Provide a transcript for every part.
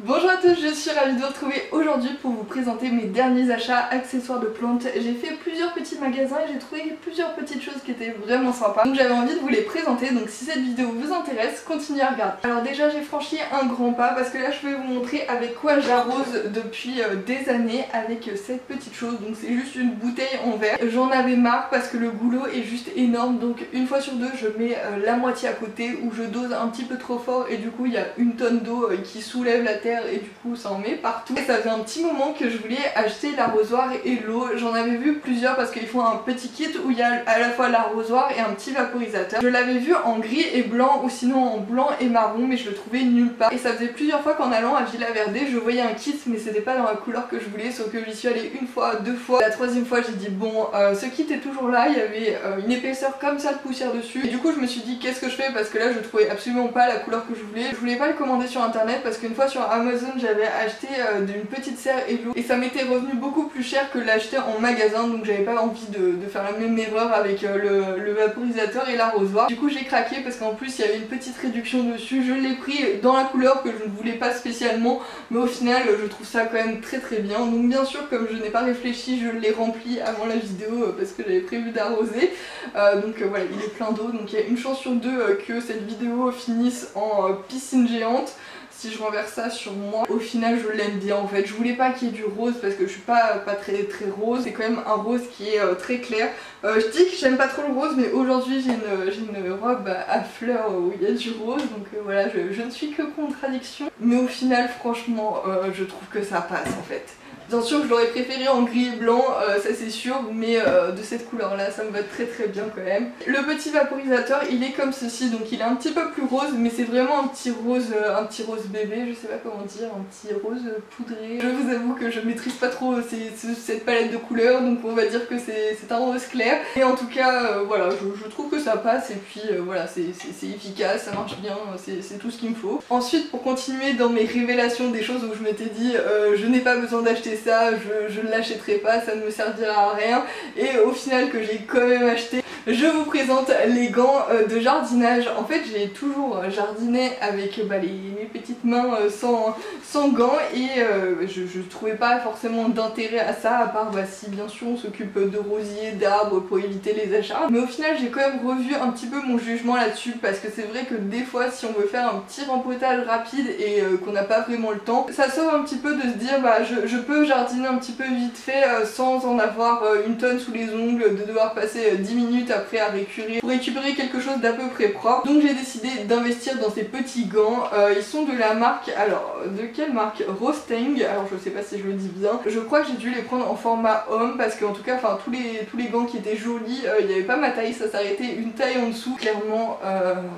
Bonjour à tous, je suis ravie de vous retrouver aujourd'hui pour vous présenter mes derniers achats accessoires de plantes. J'ai fait plusieurs petits magasins et j'ai trouvé plusieurs petites choses qui étaient vraiment sympas. Donc j'avais envie de vous les présenter, donc si cette vidéo vous intéresse, continuez à regarder. Alors déjà j'ai franchi un grand pas parce que là je vais vous montrer avec quoi j'arrose depuis des années avec cette petite chose. Donc c'est juste une bouteille en verre. J'en avais marre parce que le goulot est juste énorme, donc une fois sur deux je mets la moitié à côté où je dose un petit peu trop fort et du coup il y a une tonne d'eau qui soulève la terre et du coup ça en met partout. Et ça faisait un petit moment que je voulais acheter l'arrosoir et l'eau. J'en avais vu plusieurs parce qu'ils font un petit kit où il y a à la fois l'arrosoir et un petit vaporisateur. Je l'avais vu en gris et blanc ou sinon en blanc et marron, mais je le trouvais nulle part. Et ça faisait plusieurs fois qu'en allant à Villa Verde je voyais un kit mais c'était pas dans la couleur que je voulais, sauf que j'y suis allée une fois, deux fois. La troisième fois j'ai dit bon ce kit est toujours là, il y avait une épaisseur comme ça de poussière dessus. Et du coup je me suis dit qu'est-ce que je fais parce que là je trouvais absolument pas la couleur que je voulais. Je voulais pas le commander sur internet parce qu'une fois sur Amazon j'avais acheté une petite serre Hello et ça m'était revenu beaucoup plus cher que l'acheter en magasin, donc j'avais pas envie de faire la même erreur avec le vaporisateur et l'arrosoir. Du coup j'ai craqué parce qu'en plus il y avait une petite réduction dessus. Je l'ai pris dans la couleur que je ne voulais pas spécialement, mais au final je trouve ça quand même très bien. Donc bien sûr comme je n'ai pas réfléchi je l'ai rempli avant la vidéo parce que j'avais prévu d'arroser. Donc voilà, il est plein d'eau, donc il y a une chance sur deux que cette vidéo finisse en piscine géante. Si je renverse ça sur moi, au final je l'aime bien en fait. Je voulais pas qu'il y ait du rose parce que je suis pas très rose. C'est quand même un rose qui est très clair. Je dis que j'aime pas trop le rose, mais aujourd'hui j'ai une robe à fleurs où il y a du rose. Donc voilà, je ne suis que contradiction. Mais au final franchement je trouve que ça passe en fait. Bien sûr je l'aurais préféré en gris et blanc, ça c'est sûr, mais de cette couleur là ça me va très bien quand même. Le petit vaporisateur il est comme ceci, donc il est un petit peu plus rose, mais c'est vraiment un petit rose bébé, je sais pas comment dire, un petit rose poudré. Je vous avoue que je maîtrise pas trop cette palette de couleurs, donc on va dire que c'est un rose clair. Et en tout cas voilà, je trouve que ça passe et puis voilà, c'est efficace, ça marche bien, c'est tout ce qu'il me faut. Ensuite pour continuer dans mes révélations des choses où je m'étais dit je n'ai pas besoin d'acheter ça, je ne l'achèterai pas, ça ne me servira à rien, et au final que j'ai quand même acheté, je vous présente les gants de jardinage. En fait j'ai toujours jardiné avec mes petites mains sans gants et je trouvais pas forcément d'intérêt à ça, à part si bien sûr on s'occupe de rosiers, d'arbres pour éviter les achats. Mais au final j'ai quand même revu un petit peu mon jugement là-dessus parce que c'est vrai que des fois si on veut faire un petit rempotage rapide et qu'on n'a pas vraiment le temps, ça sauve un petit peu de se dire je peux jardiner un petit peu vite fait sans en avoir une tonne sous les ongles, de devoir passer 10 minutes après à récurer pour récupérer quelque chose d'à peu près propre. Donc j'ai décidé d'investir dans ces petits gants. Ils sont de la marque, alors de quelle marque? Rosteng, alors je sais pas si je le dis bien. Je crois que j'ai dû les prendre en format homme parce qu'en tout cas tous les gants qui étaient jolis, il n'y avait pas ma taille, ça s'arrêtait une taille en dessous. Clairement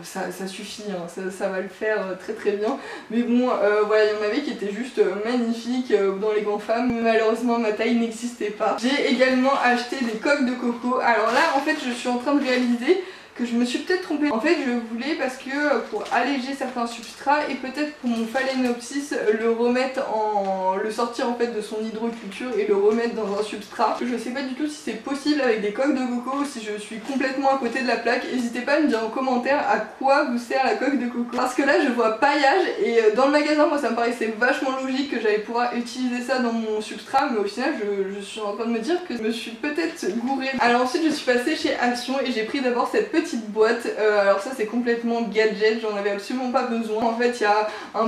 ça suffit, hein, ça va le faire très bien. Mais bon voilà, il y en avait qui étaient juste magnifiques dans les gants femmes, mais malheureusement ma taille n'existait pas. J'ai également acheté des coques de coco. Alors là en fait je suis en train de réaliser que je me suis peut-être trompée. En fait je voulais parce que pour alléger certains substrats et peut-être pour mon phalaenopsis le sortir en fait de son hydroculture et le remettre dans un substrat. Je sais pas du tout si c'est possible avec des coques de coco ou si je suis complètement à côté de la plaque. N'hésitez pas à me dire en commentaire à quoi vous sert la coque de coco. Parce que là je vois paillage et dans le magasin moi ça me paraissait vachement logique que j'allais pouvoir utiliser ça dans mon substrat, mais au final je suis en train de me dire que je me suis peut-être gourée. Alors ensuite je suis passée chez Action et j'ai pris d'abord cette petite boîte. Alors ça c'est complètement gadget, j'en avais absolument pas besoin. En fait il y a un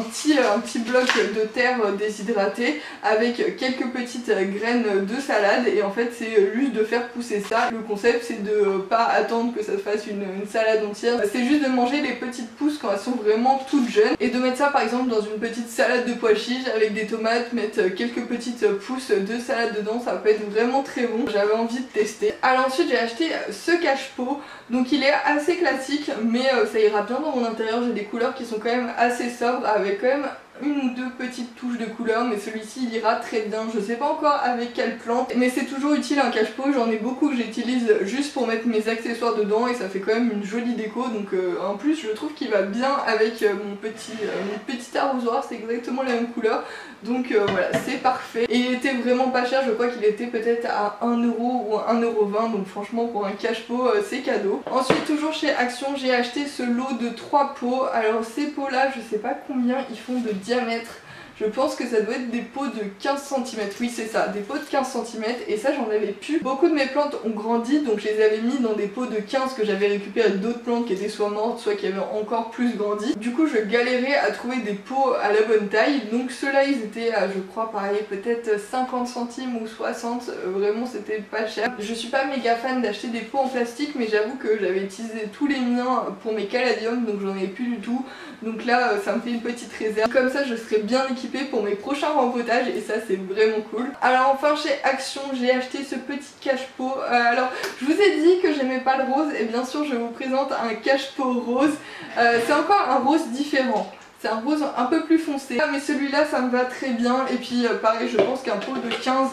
petit bloc de terre déshydratée avec quelques petites graines de salade et en fait c'est juste de faire pousser ça. Le concept c'est de pas attendre que ça fasse une salade entière, c'est juste de manger les petites pousses quand elles sont vraiment toutes jeunes et de mettre ça par exemple dans une petite salade de pois chiches avec des tomates, mettre quelques petites pousses de salade dedans, ça peut être vraiment très bon. J'avais envie de tester. Alors ensuite j'ai acheté ce cache-pot, donc il est assez classique mais ça ira bien dans mon intérieur. J'ai des couleurs qui sont quand même assez sobres avec quand même une ou deux petites touches de couleur, mais celui-ci il ira très bien. Je sais pas encore avec quelle plante, mais c'est toujours utile un cache-pot. J'en ai beaucoup que j'utilise juste pour mettre mes accessoires dedans et ça fait quand même une jolie déco. Donc en plus je trouve qu'il va bien avec mon petit arrosoir, c'est exactement la même couleur. Donc voilà, c'est parfait. Et il était vraiment pas cher, je crois qu'il était peut-être à 1€ ou 1,20€, donc franchement pour un cache-pot c'est cadeau. Ensuite toujours chez Action j'ai acheté ce lot de 3 pots. Alors ces pots là je sais pas combien ils font de diamètre. Je pense que ça doit être des pots de 15 cm. Oui c'est ça, des pots de 15 cm et ça j'en avais plus. Beaucoup de mes plantes ont grandi donc je les avais mis dans des pots de 15 que j'avais récupéré d'autres plantes qui étaient soit mortes soit qui avaient encore plus grandi. Du coup je galérais à trouver des pots à la bonne taille. Donc ceux-là ils étaient à je crois pareil peut-être 50 centimes ou 60. Vraiment c'était pas cher. Je suis pas méga fan d'acheter des pots en plastique mais j'avoue que j'avais utilisé tous les miens pour mes caladiums donc j'en ai plus du tout. Donc là ça me fait une petite réserve. Comme ça je serai bien équipée pour mes prochains rempotages et ça c'est vraiment cool. Alors enfin chez Action j'ai acheté ce petit cache-pot. Alors je vous ai dit que j'aimais pas le rose et bien sûr je vous présente un cache-pot rose. C'est encore un rose différent. C'est un rose un peu plus foncé. Mais celui-là ça me va très bien. Et puis pareil je pense qu'un pot de 15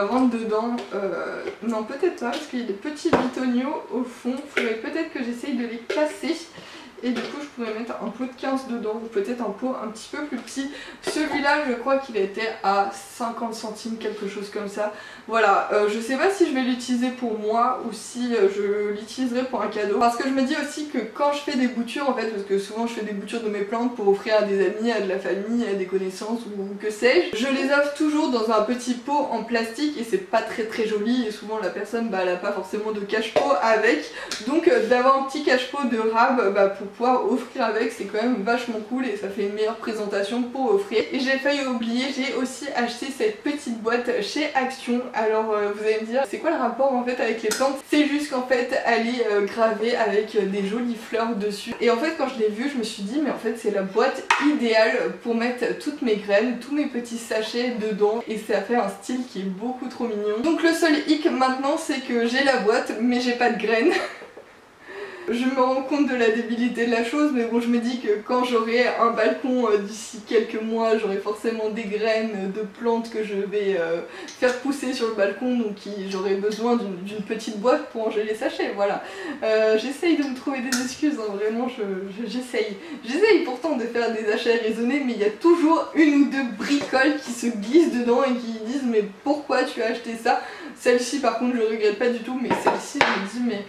rentre dedans. Non peut-être pas parce qu'il y a des petits bitoniaux au fond. Il faudrait peut-être que j'essaye de les casser. Et du coup je pourrais mettre un pot de 15 dedans ou peut-être un pot un petit peu plus petit. Celui-là je crois qu'il était à 50 centimes, quelque chose comme ça. Voilà, je sais pas si je vais l'utiliser pour moi ou si je l'utiliserai pour un cadeau. Parce que je me dis aussi que quand je fais des boutures en fait, parce que souvent je fais des boutures de mes plantes pour offrir à des amis, à de la famille, à des connaissances ou que sais-je. Je les offre toujours dans un petit pot en plastique et c'est pas très joli et souvent la personne bah, elle a pas forcément de cache-pot avec. Donc d'avoir un petit cache-pot de rab bah, pour pouvoir offrir avec c'est quand même vachement cool et ça fait une meilleure présentation pour offrir. Et j'ai failli oublier, j'ai aussi acheté cette petite boîte chez Action. Alors vous allez me dire c'est quoi le rapport en fait avec les plantes? C'est juste qu'en fait elle est gravée avec des jolies fleurs dessus et en fait quand je l'ai vue je me suis dit mais en fait c'est la boîte idéale pour mettre toutes mes graines, tous mes petits sachets dedans et ça fait un style qui est beaucoup trop mignon. Donc le seul hic maintenant c'est que j'ai la boîte mais j'ai pas de graines. Je me rends compte de la débilité de la chose mais bon je me dis que quand j'aurai un balcon d'ici quelques mois j'aurai forcément des graines de plantes que je vais faire pousser sur le balcon donc j'aurai besoin d'une petite boîte pour ranger les sachets, voilà. J'essaye de me trouver des excuses, hein, vraiment j'essaye pourtant de faire des achats raisonnés mais il y a toujours une ou deux bricoles qui se glissent dedans et qui disent mais pourquoi tu as acheté ça? Celle-ci par contre je regrette pas du tout mais celle-ci je me dis mais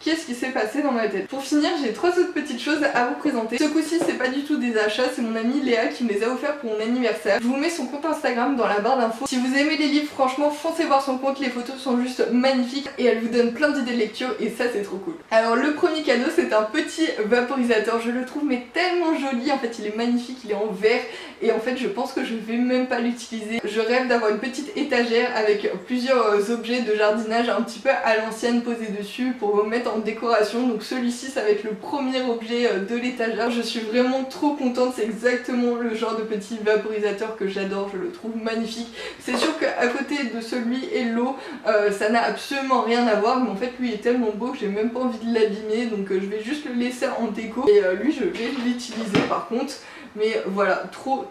qu'est-ce qui s'est passé dans ma tête? Pour finir, j'ai 3 autres petites choses à vous présenter. Ce coup-ci, c'est pas du tout des achats, c'est mon amie Léa qui me les a offerts pour mon anniversaire. Je vous mets son compte Instagram dans la barre d'infos. Si vous aimez les livres, franchement, foncez voir son compte, les photos sont juste magnifiques et elle vous donne plein d'idées de lecture et ça, c'est trop cool. Alors, le premier cadeau, c'est un petit vaporisateur. Je le trouve mais tellement joli, en fait, il est magnifique, il est en verre et en fait, je pense que je vais même pas l'utiliser. Je rêve d'avoir une petite étagère avec plusieurs objets de jardinage un petit peu à l'ancienne posés dessus pour remettre en décoration. Donc celui-ci ça va être le premier objet de l'étagère. Je suis vraiment trop contente, c'est exactement le genre de petit vaporisateur que j'adore, je le trouve magnifique. C'est sûr qu'à côté de celui et l'eau ça n'a absolument rien à voir mais en fait lui est tellement beau que j'ai même pas envie de l'abîmer donc je vais juste le laisser en déco et lui je vais l'utiliser par contre. Mais voilà, trop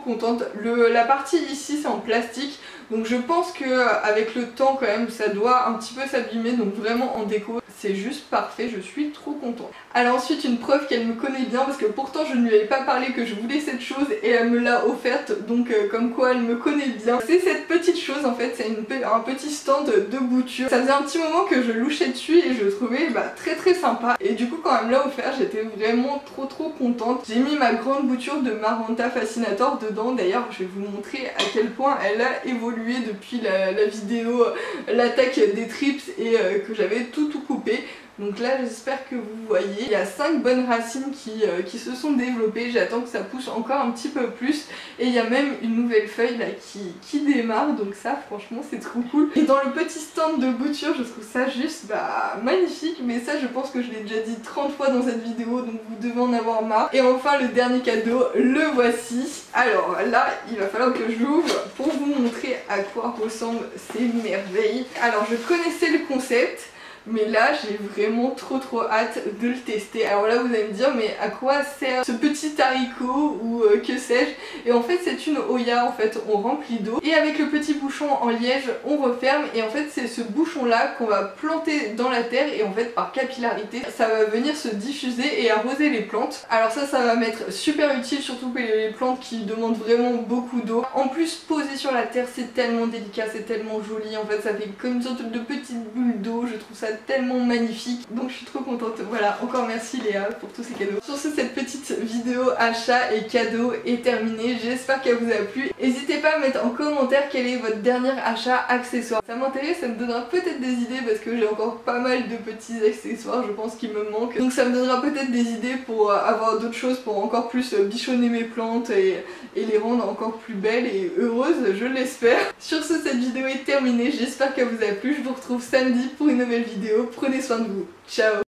contente. La partie ici c'est en plastique donc je pense que avec le temps quand même ça doit un petit peu s'abîmer donc vraiment en déco c'est juste parfait, je suis trop contente. Alors ensuite une preuve qu'elle me connaît bien parce que pourtant je ne lui avais pas parlé que je voulais cette chose et elle me l'a offerte donc comme quoi elle me connaît bien. C'est cette petite chose en fait, c'est un petit stand de bouture. Ça faisait un petit moment que je louchais dessus et je le trouvais très sympa et du coup quand elle me l'a offert j'étais vraiment trop contente. J'ai mis ma grande bouture de Maranta Fascinator dedans, d'ailleurs je vais vous montrer à quel point elle a évolué depuis la vidéo l'attaque des trips et que j'avais tout coupé. Donc là j'espère que vous voyez, il y a 5 bonnes racines qui se sont développées, j'attends que ça pousse encore un petit peu plus et il y a même une nouvelle feuille là qui démarre donc ça franchement c'est trop cool. Et dans le petit stand de bouture je trouve ça juste magnifique mais ça je pense que je l'ai déjà dit 30 fois dans cette vidéo donc vous devez en avoir marre. Et enfin le dernier cadeau, le voici. Alors là il va falloir que je l'ouvre pour vous montrer à quoi ressemblent ces merveilles. Alors je connaissais le concept mais là j'ai vraiment trop hâte de le tester. Alors là vous allez me dire mais à quoi sert ce petit haricot ou que sais-je, et en fait c'est une Hoya, en fait on remplit d'eau et avec le petit bouchon en liège on referme et en fait c'est ce bouchon là qu'on va planter dans la terre et en fait par capillarité ça va venir se diffuser et arroser les plantes. Alors ça va m'être super utile surtout pour les plantes qui demandent vraiment beaucoup d'eau. En plus posé sur la terre c'est tellement délicat, c'est tellement joli, en fait ça fait comme une sorte de petite bulle d'eau, je trouve ça tellement magnifique, donc je suis trop contente. Voilà, encore merci Léa pour tous ces cadeaux. Sur ce, cette petite vidéo achat et cadeau est terminée, j'espère qu'elle vous a plu. N'hésitez pas à mettre en commentaire quel est votre dernier achat accessoire. Ça m'intéresse, ça me donnera peut-être des idées parce que j'ai encore pas mal de petits accessoires je pense qu'il me manque. Donc ça me donnera peut-être des idées pour avoir d'autres choses pour encore plus bichonner mes plantes et les rendre encore plus belles et heureuses, je l'espère. Sur ce, cette vidéo est terminée, j'espère qu'elle vous a plu. Je vous retrouve samedi pour une nouvelle vidéo. Prenez soin de vous. Ciao.